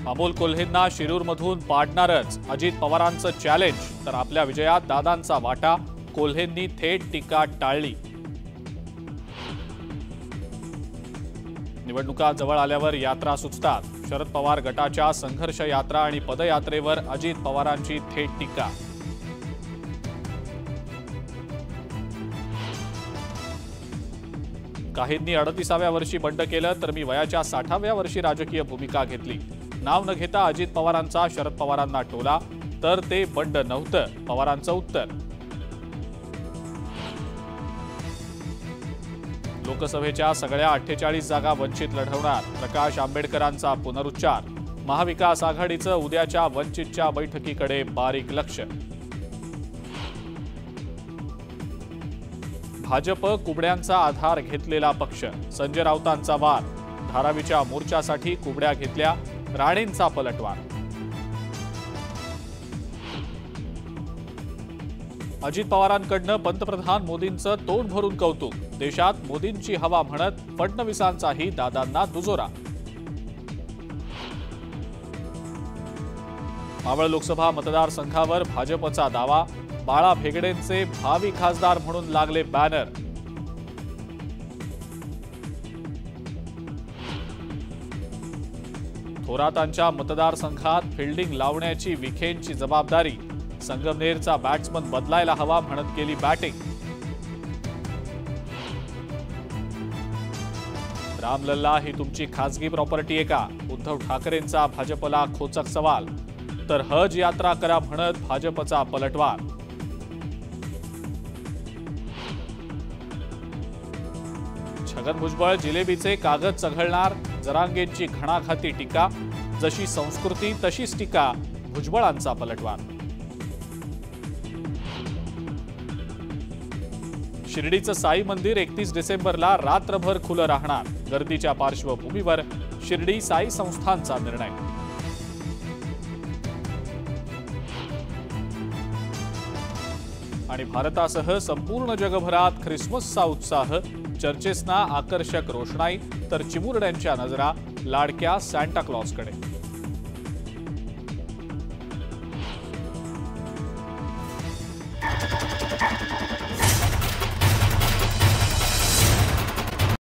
अमोल कोल्हेंना शिरूरमधून पाडणारच, अजित पवारांचं चॅलेंज, तर आपल्या विजयात दादांचा वाटा, कोल्हेंनी थेट टीका टाळली। निवडणुका जवळ आल्यावर यात्रा सुचतात, शरद पवार गटाच्या संघर्ष यात्रा आणि पदयात्रेवर अजित पवारांची थेट टीका। काहींनी 38व्या वर्षी बंड केलं, तर मी वयाच्या 60व्या वर्षी राजकीय भूमिका घेतली। नाव न घेता अजित पवारांचा शरद पवारांना टोला, तर ते बंड नव्हतं, पवारांचं उत्तर। लोकसभेच्या सगळ्या 48 जागा वंचित लढवणार, प्रकाश आंबेडकरांचा पुनरुच्चार। महाविकास आघाडीचं उद्याच्या वंचितच्या बैठकीकडे बारीक लक्ष। भाजप कुबड्यांचा आधार घेतलेला पक्ष, संजय राऊतांचा वार। धारावीच्या मोर्चासाठी कुबड्या घेतल्या, राणेंचा पलटवार। अजित पवारांकडनं पंतप्रधान मोदींचं तोंड भरून कौतुक, देशात मोदींची हवा म्हणत फडणवीसांचाही दादांना दुजोरा। मावळ लोकसभा मतदारसंघावर भाजपचा दावा, बाळा भेगडेंचे भावी खासदार म्हणून लागले बॅनर। थोरातांच्या मतदारसंघात फिल्डिंग लावण्याची विखेंची जबाबदारी, संगमनेरचा बॅट्समन बदलायला हवा म्हणत केली बॅटिंग। रामलल्ला ही तुमची खासगी प्रॉपर्टी आहे का? उद्धव ठाकरेंचा भाजपला खोचक सवाल, तर हज यात्रा करा म्हणत भाजपचा पलटवार। छगन भुजबळ जिलेबीचे कागद चघळणार, जरांगेंची घणाघाती टीका, जशी संस्कृती तशीच टीका, भुजबळांचा पलटवार। शिर्डीचं साई मंदिर 31 डिसेंबरला रात्रभर खुलं राहणार, गर्दीच्या पार्श्वभूमीवर शिर्डी साई संस्थानचा निर्णय। आणि भारतासह संपूर्ण जगभरात ख्रिसमसचा उत्साह, चर्चेसना आकर्षक रोषणाई, तर चिमुरड्यांच्या नजरा लाडक्या सांता क्लॉजकडे।